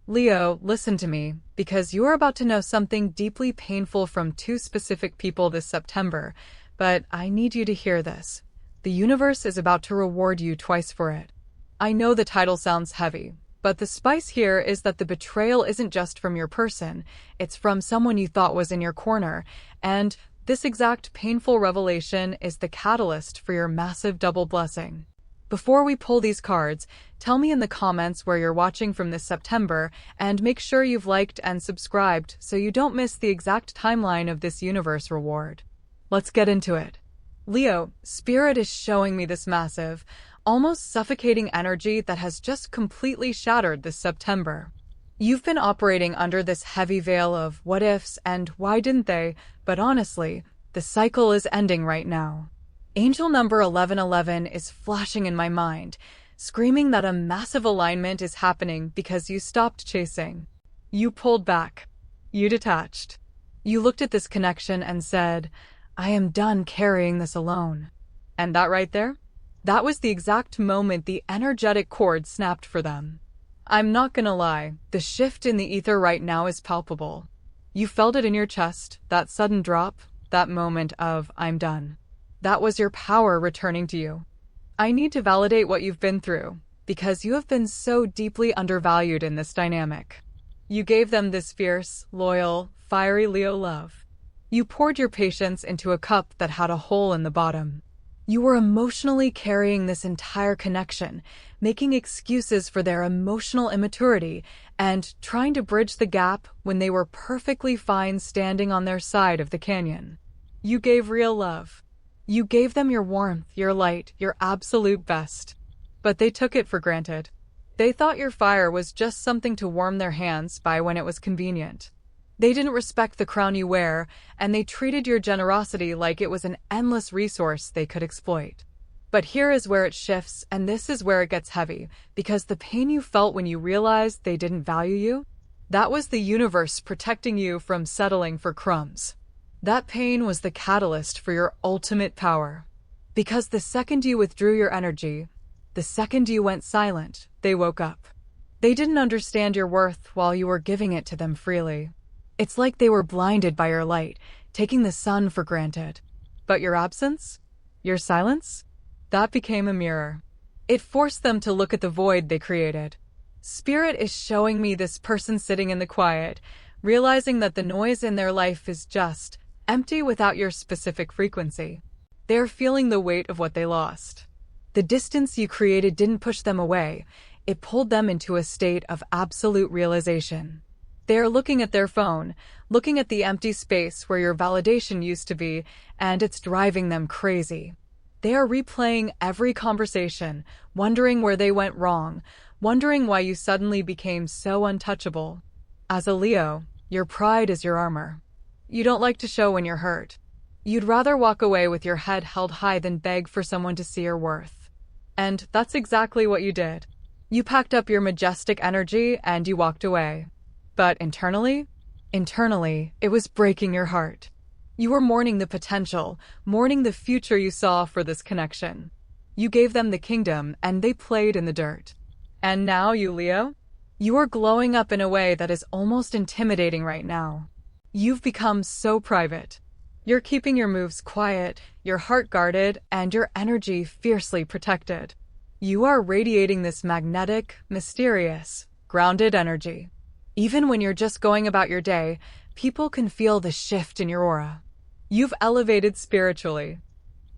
Leo, listen to me, because you are about to know something deeply painful from two specific people this September, but I need you to hear this. The universe is about to reward you twice for it. I know the title sounds heavy, but the spice here is that the betrayal isn't just from your person, it's from someone you thought was in your corner, and this exact painful revelation is the catalyst for your massive double blessing. Before we pull these cards, tell me in the comments where you're watching from this September, and make sure you've liked and subscribed so you don't miss the exact timeline of this universe reward. Let's get into it. Leo, Spirit is showing me this massive, almost suffocating energy that has just completely shattered this September. You've been operating under this heavy veil of what ifs and why didn't they, but honestly, the cycle is ending right now. Angel number 1111 is flashing in my mind, screaming that a massive alignment is happening because you stopped chasing. You pulled back. You detached. You looked at this connection and said, I am done carrying this alone. And that right there? That was the exact moment the energetic cord snapped for them. I'm not gonna lie, the shift in the ether right now is palpable. You felt it in your chest, that sudden drop, that moment of, I'm done. That was your power returning to you. I need to validate what you've been through, because you have been so deeply undervalued in this dynamic. You gave them this fierce, loyal, fiery Leo love. You poured your patience into a cup that had a hole in the bottom. You were emotionally carrying this entire connection, making excuses for their emotional immaturity, and trying to bridge the gap when they were perfectly fine standing on their side of the canyon. You gave real love. You gave them your warmth, your light, your absolute best. But they took it for granted. They thought your fire was just something to warm their hands by when it was convenient. They didn't respect the crown you wear, and they treated your generosity like it was an endless resource they could exploit. But here is where it shifts, and this is where it gets heavy, because the pain you felt when you realized they didn't value you, that was the universe protecting you from settling for crumbs. That pain was the catalyst for your ultimate power. Because the second you withdrew your energy, the second you went silent, they woke up. They didn't understand your worth while you were giving it to them freely. It's like they were blinded by your light, taking the sun for granted. But your absence? Your silence? That became a mirror. It forced them to look at the void they created. Spirit is showing me this person sitting in the quiet, realizing that the noise in their life is just empty without your specific frequency. They're feeling the weight of what they lost. The distance you created didn't push them away, it pulled them into a state of absolute realization. They are looking at their phone, looking at the empty space where your validation used to be, and it's driving them crazy. They are replaying every conversation, wondering where they went wrong, wondering why you suddenly became so untouchable. As a Leo, your pride is your armor. You don't like to show when you're hurt. You'd rather walk away with your head held high than beg for someone to see your worth. And that's exactly what you did. You packed up your majestic energy and you walked away. But internally, it was breaking your heart. You were mourning the potential, mourning the future you saw for this connection. You gave them the kingdom and they played in the dirt. And now you, Leo? You are glowing up in a way that is almost intimidating right now. You've become so private. You're keeping your moves quiet, your heart guarded, and your energy fiercely protected. You are radiating this magnetic, mysterious, grounded energy. Even when you're just going about your day, people can feel the shift in your aura. You've elevated spiritually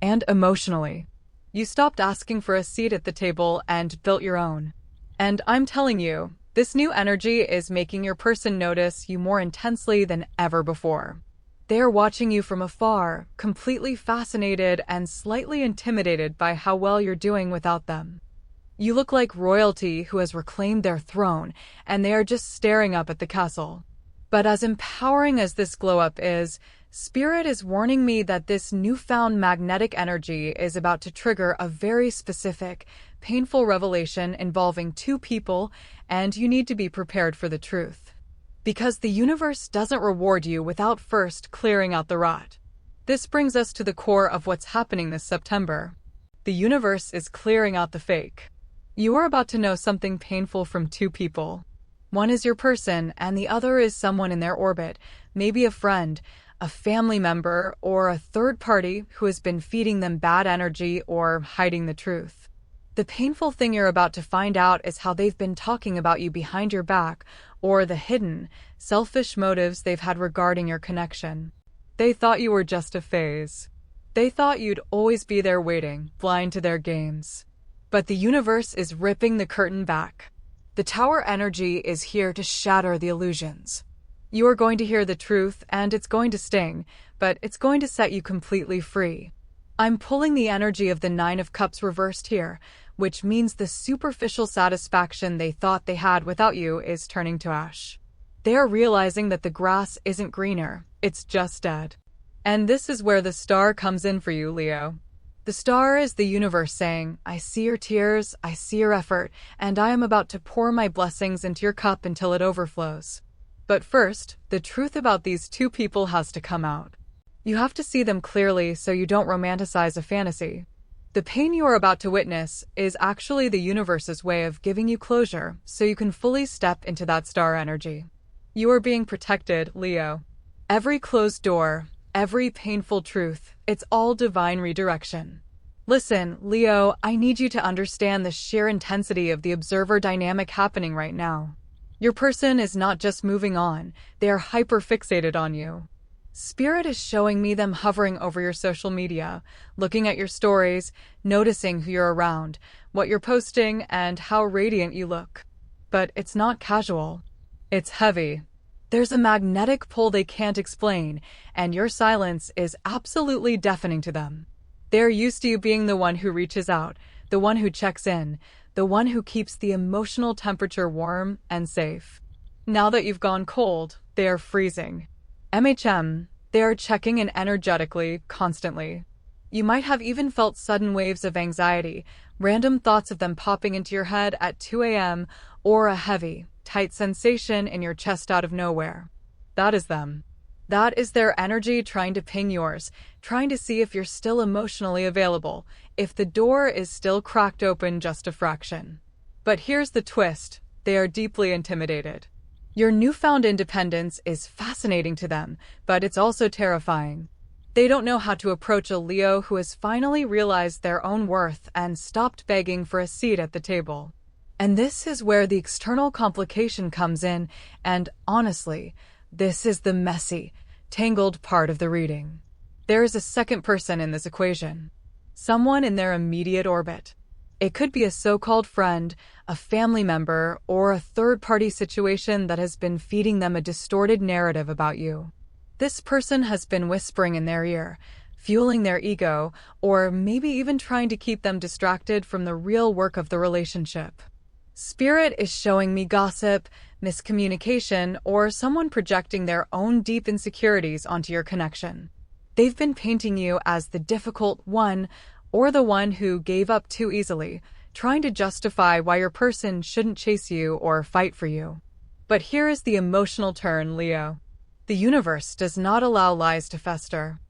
and emotionally. You stopped asking for a seat at the table and built your own. And I'm telling you, this new energy is making your person notice you more intensely than ever before. They are watching you from afar, completely fascinated and slightly intimidated by how well you're doing without them. You look like royalty who has reclaimed their throne, and they are just staring up at the castle. But as empowering as this glow-up is, Spirit is warning me that this newfound magnetic energy is about to trigger a very specific, painful revelation involving two people, and you need to be prepared for the truth. Because the universe doesn't reward you without first clearing out the rot. This brings us to the core of what's happening this September. The universe is clearing out the fake. You are about to know something painful from two people. One is your person, and the other is someone in their orbit, maybe a friend, a family member, or a third party who has been feeding them bad energy or hiding the truth. The painful thing you're about to find out is how they've been talking about you behind your back, or the hidden, selfish motives they've had regarding your connection. They thought you were just a phase. They thought you'd always be there waiting, blind to their games. But the universe is ripping the curtain back. The Tower energy is here to shatter the illusions. You are going to hear the truth, and it's going to sting, but it's going to set you completely free. I'm pulling the energy of the Nine of Cups reversed here, which means the superficial satisfaction they thought they had without you is turning to ash. They are realizing that the grass isn't greener, it's just dead. And this is where the star comes in for you, Leo. The star is the universe saying, I see your tears, I see your effort, and I am about to pour my blessings into your cup until it overflows. But first, the truth about these two people has to come out. You have to see them clearly so you don't romanticize a fantasy. The pain you are about to witness is actually the universe's way of giving you closure so you can fully step into that star energy. You are being protected, Leo. Every closed door, every painful truth, it's all divine redirection. Listen, Leo, I need you to understand the sheer intensity of the observer dynamic happening right now. Your person is not just moving on, they are hyper-fixated on you. Spirit is showing me them hovering over your social media, looking at your stories, noticing who you're around, what you're posting, and how radiant you look. But it's not casual. It's heavy. There's a magnetic pull they can't explain, and your silence is absolutely deafening to them. They're used to you being the one who reaches out, the one who checks in, the one who keeps the emotional temperature warm and safe. Now that you've gone cold, they are freezing. They are checking in energetically, constantly. You might have even felt sudden waves of anxiety, random thoughts of them popping into your head at 2 a.m., or a heavy, tight sensation in your chest out of nowhere. That is them. That is their energy trying to ping yours, trying to see if you're still emotionally available, if the door is still cracked open just a fraction. But here's the twist. They are deeply intimidated. Your newfound independence is fascinating to them, but it's also terrifying. They don't know how to approach a Leo who has finally realized their own worth and stopped begging for a seat at the table. And this is where the external complication comes in, and honestly, this is the messy, tangled part of the reading. There is a second person in this equation. Someone in their immediate orbit. It could be a so-called friend, a family member, or a third-party situation that has been feeding them a distorted narrative about you. This person has been whispering in their ear, fueling their ego, or maybe even trying to keep them distracted from the real work of the relationship. Spirit is showing me gossip, miscommunication, or someone projecting their own deep insecurities onto your connection. They've been painting you as the difficult one, or the one who gave up too easily, trying to justify why your person shouldn't chase you or fight for you. But here is the emotional turn, Leo. The universe does not allow lies to fester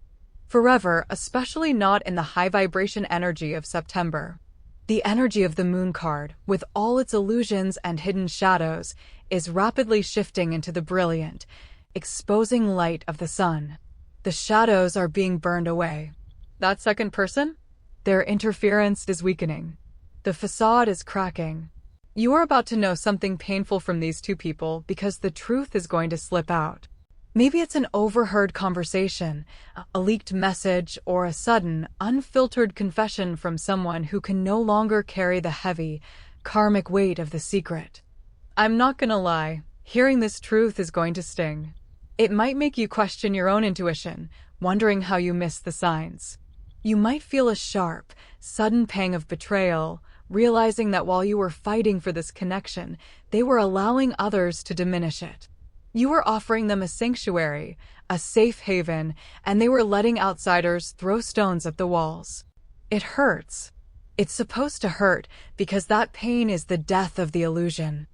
forever, especially not in the high vibration energy of September. The energy of the Moon card, with all its illusions and hidden shadows, is rapidly shifting into the brilliant, exposing light of the sun. The shadows are being burned away. That second person? Their interference is weakening. The facade is cracking. You are about to know something painful from these two people because the truth is going to slip out. Maybe it's an overheard conversation, a leaked message, or a sudden, unfiltered confession from someone who can no longer carry the heavy, karmic weight of the secret. I'm not gonna lie, hearing this truth is going to sting. It might make you question your own intuition, wondering how you missed the signs. You might feel a sharp, sudden pang of betrayal, realizing that while you were fighting for this connection, they were allowing others to diminish it. You were offering them a sanctuary, a safe haven, and they were letting outsiders throw stones at the walls. It hurts. It's supposed to hurt because that pain is the death of the illusion.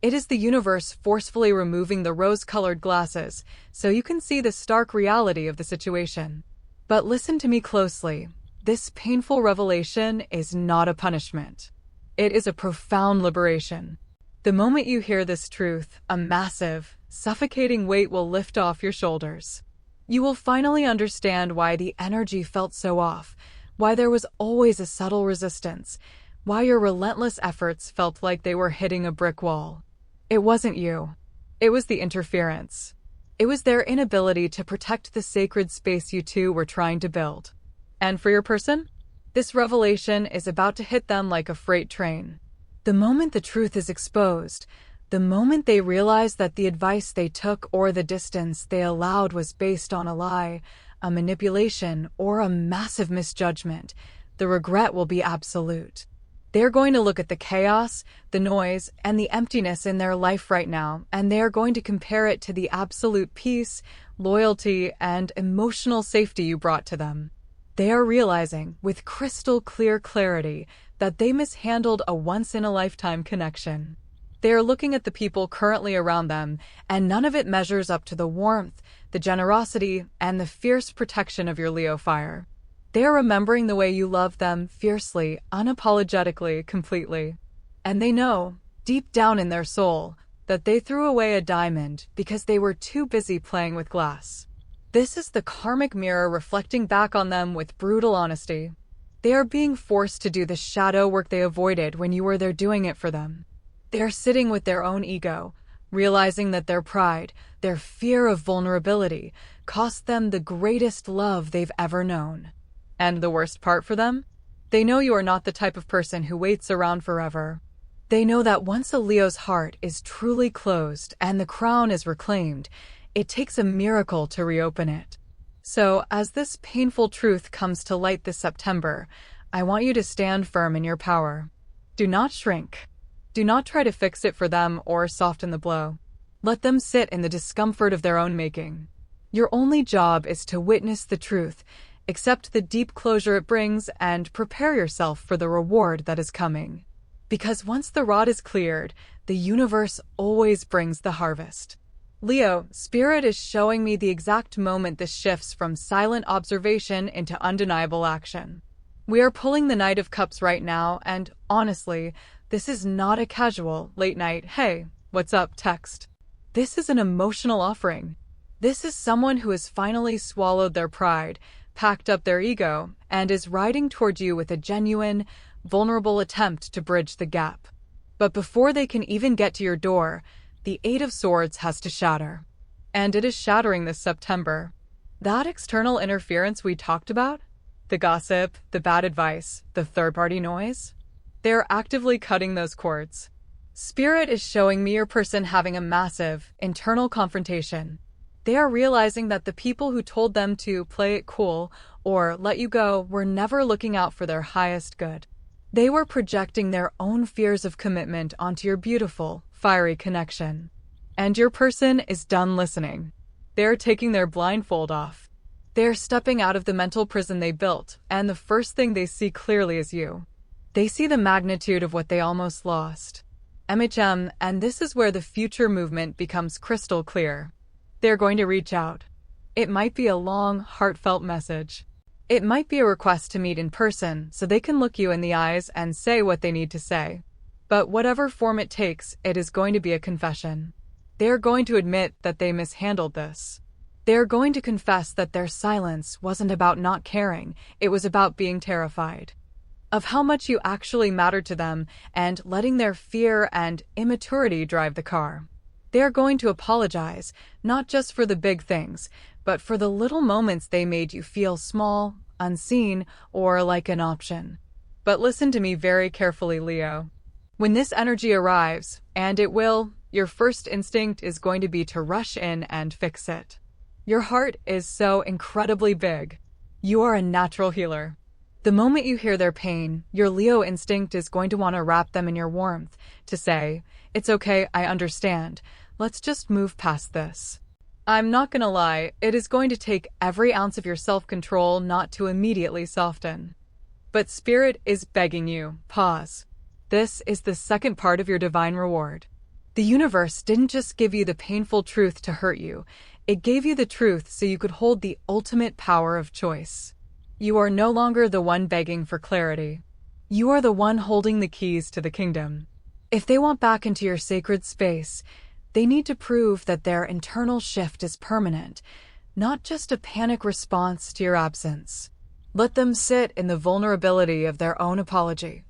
It is the universe forcefully removing the rose-colored glasses so you can see the stark reality of the situation. But listen to me closely. This painful revelation is not a punishment. It is a profound liberation. The moment you hear this truth, a massive, suffocating weight will lift off your shoulders. You will finally understand why the energy felt so off, why there was always a subtle resistance, why your relentless efforts felt like they were hitting a brick wall. It wasn't you. It was the interference. It was their inability to protect the sacred space you two were trying to build. And for your person? This revelation is about to hit them like a freight train. The moment the truth is exposed, the moment they realize that the advice they took or the distance they allowed was based on a lie, a manipulation, or a massive misjudgment, the regret will be absolute. They're going to look at the chaos, the noise, and the emptiness in their life right now, and they are going to compare it to the absolute peace, loyalty, and emotional safety you brought to them. They are realizing, with crystal clear clarity, that they mishandled a once-in-a-lifetime connection. They are looking at the people currently around them, and none of it measures up to the warmth, the generosity, and the fierce protection of your Leo fire. They are remembering the way you loved them fiercely, unapologetically, completely. And they know, deep down in their soul, that they threw away a diamond because they were too busy playing with glass. This is the karmic mirror reflecting back on them with brutal honesty. They are being forced to do the shadow work they avoided when you were there doing it for them. They are sitting with their own ego, realizing that their pride, their fear of vulnerability, cost them the greatest love they've ever known. And the worst part for them? They know you are not the type of person who waits around forever. They know that once a Leo's heart is truly closed and the crown is reclaimed, it takes a miracle to reopen it. So, as this painful truth comes to light this September, I want you to stand firm in your power. Do not shrink. Do not try to fix it for them or soften the blow. Let them sit in the discomfort of their own making. Your only job is to witness the truth, accept the deep closure it brings, and prepare yourself for the reward that is coming. Because once the rod is cleared, the universe always brings the harvest. Leo, Spirit is showing me the exact moment this shifts from silent observation into undeniable action. We are pulling the Knight of Cups right now, and honestly, this is not a casual, late-night, "Hey, what's up?" text. This is an emotional offering. This is someone who has finally swallowed their pride, packed up their ego, and is riding toward you with a genuine, vulnerable attempt to bridge the gap. But before they can even get to your door, the Eight of Swords has to shatter. And it is shattering this September. That external interference we talked about, the gossip, the bad advice, the third-party noise, they're actively cutting those cords. Spirit is showing me your person having a massive, internal confrontation. They are realizing that the people who told them to play it cool or let you go were never looking out for their highest good. They were projecting their own fears of commitment onto your beautiful, fiery connection. And your person is done listening. They're taking their blindfold off. They're stepping out of the mental prison they built, and the first thing they see clearly is you. They see the magnitude of what they almost lost. and this is where the future movement becomes crystal clear. They're going to reach out. It might be a long, heartfelt message. It might be a request to meet in person so they can look you in the eyes and say what they need to say. But whatever form it takes, it is going to be a confession. They're going to admit that they mishandled this. They're going to confess that their silence wasn't about not caring, it was about being terrified of how much you actually mattered to them and letting their fear and immaturity drive the car. They're going to apologize, not just for the big things, but for the little moments they made you feel small, unseen, or like an option. But listen to me very carefully, Leo. When this energy arrives, and it will, your first instinct is going to be to rush in and fix it. Your heart is so incredibly big. You are a natural healer. The moment you hear their pain, your Leo instinct is going to want to wrap them in your warmth, to say, "It's okay, I understand. Let's just move past this." I'm not gonna lie, it is going to take every ounce of your self-control not to immediately soften. But Spirit is begging you, pause. This is the second part of your divine reward. The universe didn't just give you the painful truth to hurt you, it gave you the truth so you could hold the ultimate power of choice. You are no longer the one begging for clarity. You are the one holding the keys to the kingdom. If they want back into your sacred space, they need to prove that their internal shift is permanent, not just a panic response to your absence. Let them sit in the vulnerability of their own apology.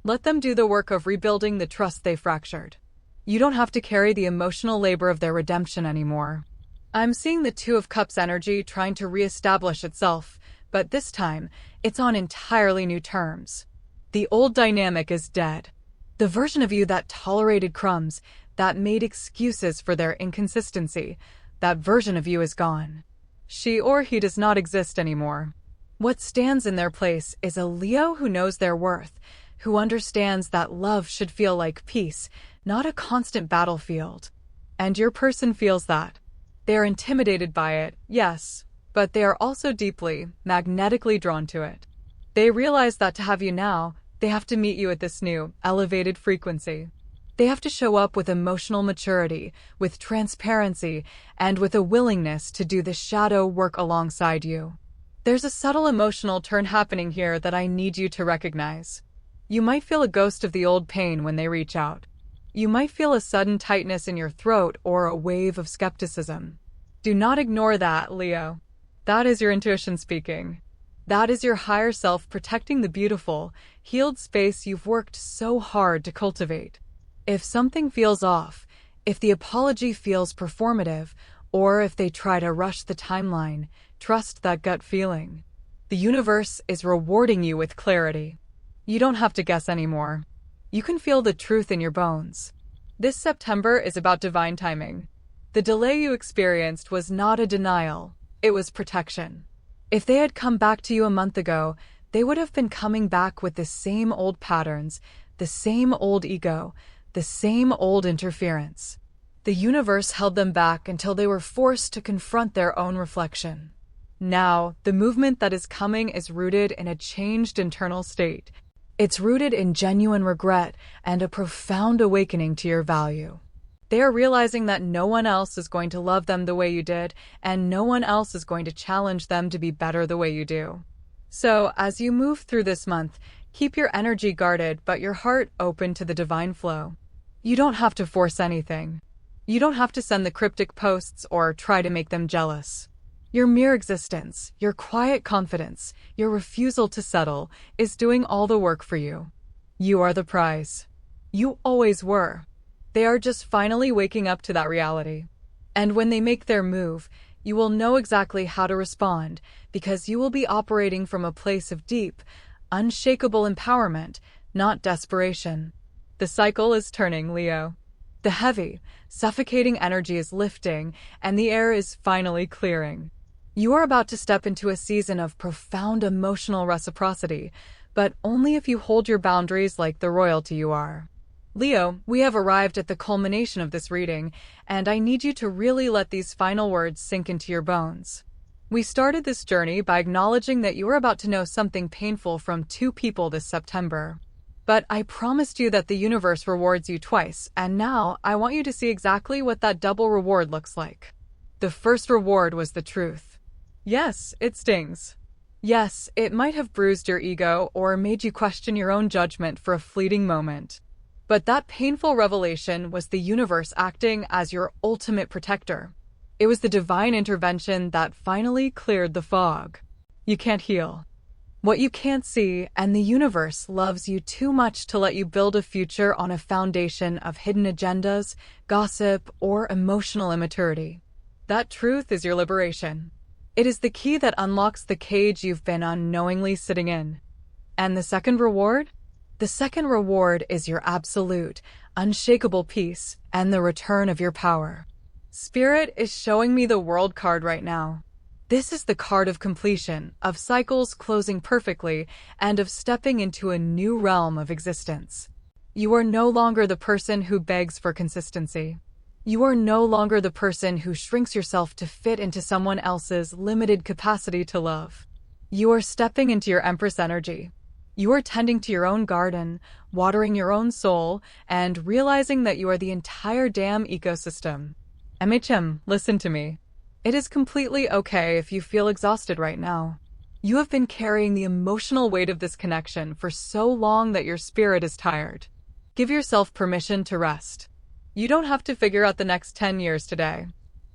Let them do the work of rebuilding the trust they fractured. You don't have to carry the emotional labor of their redemption anymore. I'm seeing the Two of Cups energy trying to reestablish itself, but this time, it's on entirely new terms. The old dynamic is dead. The version of you that tolerated crumbs, that made excuses for their inconsistency, that version of you is gone. She or he does not exist anymore. What stands in their place is a Leo who knows their worth, who understands that love should feel like peace, not a constant battlefield. And your person feels that. They are intimidated by it, yes, but they are also deeply, magnetically drawn to it. They realize that to have you now, they have to meet you at this new, elevated frequency. They have to show up with emotional maturity, with transparency, and with a willingness to do the shadow work alongside you. There's a subtle emotional turn happening here that I need you to recognize. You might feel a ghost of the old pain when they reach out. You might feel a sudden tightness in your throat or a wave of skepticism. Do not ignore that, Leo. That is your intuition speaking. That is your higher self protecting the beautiful, healed space you've worked so hard to cultivate. If something feels off, if the apology feels performative, or if they try to rush the timeline, trust that gut feeling. The universe is rewarding you with clarity. You don't have to guess anymore. You can feel the truth in your bones. This September is about divine timing. The delay you experienced was not a denial, it was protection. If they had come back to you a month ago, they would have been coming back with the same old patterns, the same old ego, the same old interference. The universe held them back until they were forced to confront their own reflection. Now, the movement that is coming is rooted in a changed internal state. It's rooted in genuine regret and a profound awakening to your value. They are realizing that no one else is going to love them the way you did, and no one else is going to challenge them to be better the way you do. So, as you move through this month, keep your energy guarded but your heart open to the divine flow. You don't have to force anything. You don't have to send the cryptic posts or try to make them jealous. Your mere existence, your quiet confidence, your refusal to settle, is doing all the work for you. You are the prize. You always were. They are just finally waking up to that reality. And when they make their move, you will know exactly how to respond, because you will be operating from a place of deep, unshakable empowerment, not desperation. The cycle is turning, Leo. The heavy, suffocating energy is lifting, and the air is finally clearing. You are about to step into a season of profound emotional reciprocity, but only if you hold your boundaries like the royalty you are. Leo, we have arrived at the culmination of this reading, and I need you to really let these final words sink into your bones. We started this journey by acknowledging that you are about to know something painful from two people this September. But I promised you that the universe rewards you twice, and now I want you to see exactly what that double reward looks like. The first reward was the truth. Yes, it stings. Yes, it might have bruised your ego or made you question your own judgment for a fleeting moment. But that painful revelation was the universe acting as your ultimate protector. It was the divine intervention that finally cleared the fog. You can't heal what you can't see, and the universe loves you too much to let you build a future on a foundation of hidden agendas, gossip, or emotional immaturity. That truth is your liberation. It is the key that unlocks the cage you've been unknowingly sitting in. And the second reward? The second reward is your absolute, unshakable peace and the return of your power. Spirit is showing me the World card right now. This is the card of completion, of cycles closing perfectly, and of stepping into a new realm of existence. You are no longer the person who begs for consistency. You are no longer the person who shrinks yourself to fit into someone else's limited capacity to love. You are stepping into your Empress energy. You are tending to your own garden, watering your own soul, and realizing that you are the entire damn ecosystem. MHM, listen to me. It is completely okay if you feel exhausted right now. You have been carrying the emotional weight of this connection for so long that your spirit is tired. Give yourself permission to rest. You don't have to figure out the next 10 years today.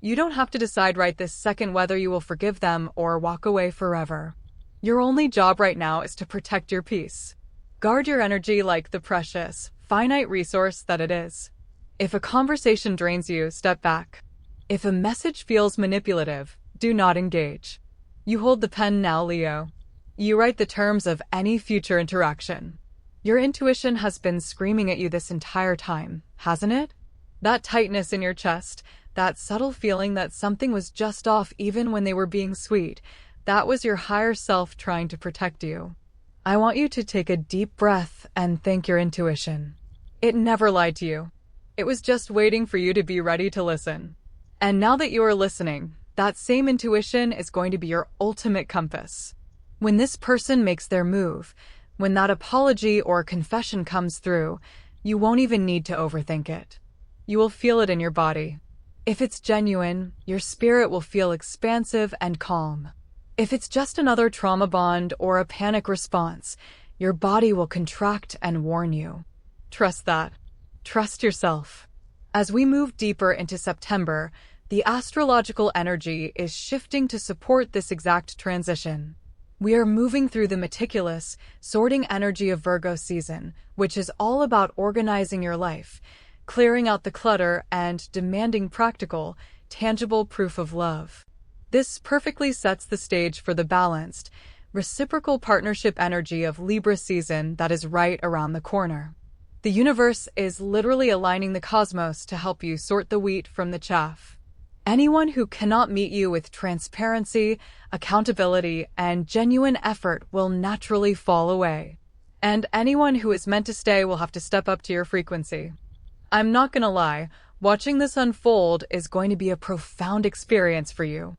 You don't have to decide right this second whether you will forgive them or walk away forever. Your only job right now is to protect your peace. Guard your energy like the precious, finite resource that it is. If a conversation drains you, step back. If a message feels manipulative, do not engage. You hold the pen now, Leo. You write the terms of any future interaction. Your intuition has been screaming at you this entire time, hasn't it? That tightness in your chest, that subtle feeling that something was just off even when they were being sweet, that was your higher self trying to protect you. I want you to take a deep breath and thank your intuition. It never lied to you. It was just waiting for you to be ready to listen. And now that you are listening, that same intuition is going to be your ultimate compass. When this person makes their move, when that apology or confession comes through, you won't even need to overthink it. You will feel it in your body. If it's genuine, your spirit will feel expansive and calm. If it's just another trauma bond or a panic response, your body will contract and warn you. Trust that. Trust yourself. As we move deeper into September, the astrological energy is shifting to support this exact transition. We are moving through the meticulous, sorting energy of Virgo season, which is all about organizing your life, clearing out the clutter, and demanding practical, tangible proof of love. This perfectly sets the stage for the balanced, reciprocal partnership energy of Libra season that is right around the corner. The universe is literally aligning the cosmos to help you sort the wheat from the chaff. Anyone who cannot meet you with transparency, accountability, and genuine effort will naturally fall away. And anyone who is meant to stay will have to step up to your frequency. I'm not gonna lie, watching this unfold is going to be a profound experience for you.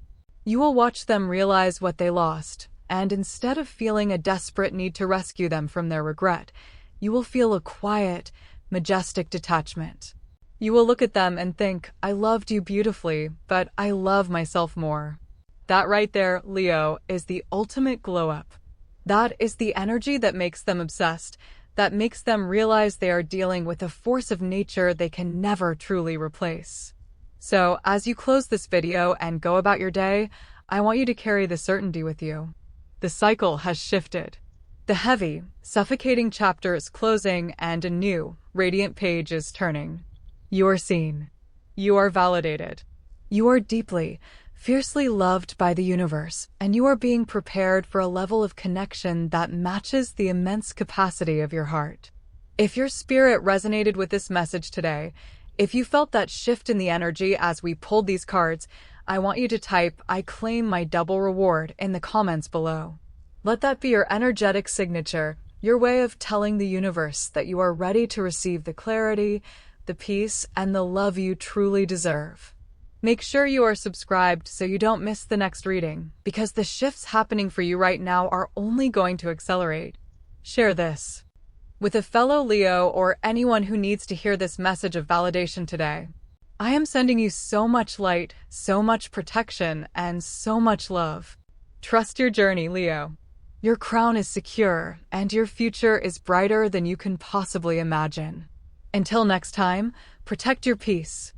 You will watch them realize what they lost, and instead of feeling a desperate need to rescue them from their regret, you will feel a quiet, majestic detachment. You will look at them and think, I loved you beautifully, but I love myself more. That right there, Leo, is the ultimate glow-up. That is the energy that makes them obsessed, that makes them realize they are dealing with a force of nature they can never truly replace. So, as you close this video and go about your day, I want you to carry the certainty with you. The cycle has shifted. The heavy, suffocating chapter is closing and a new, radiant page is turning. You are seen. You are validated. You are deeply, fiercely loved by the universe, and you are being prepared for a level of connection that matches the immense capacity of your heart. If your spirit resonated with this message today, if you felt that shift in the energy as we pulled these cards, I want you to type, I claim my double reward in the comments below. Let that be your energetic signature, your way of telling the universe that you are ready to receive the clarity, the peace, and the love you truly deserve. Make sure you are subscribed so you don't miss the next reading, because the shifts happening for you right now are only going to accelerate. Share this with a fellow Leo or anyone who needs to hear this message of validation today. I am sending you so much light, so much protection, and so much love. Trust your journey, Leo. Your crown is secure, and your future is brighter than you can possibly imagine. Until next time, protect your peace,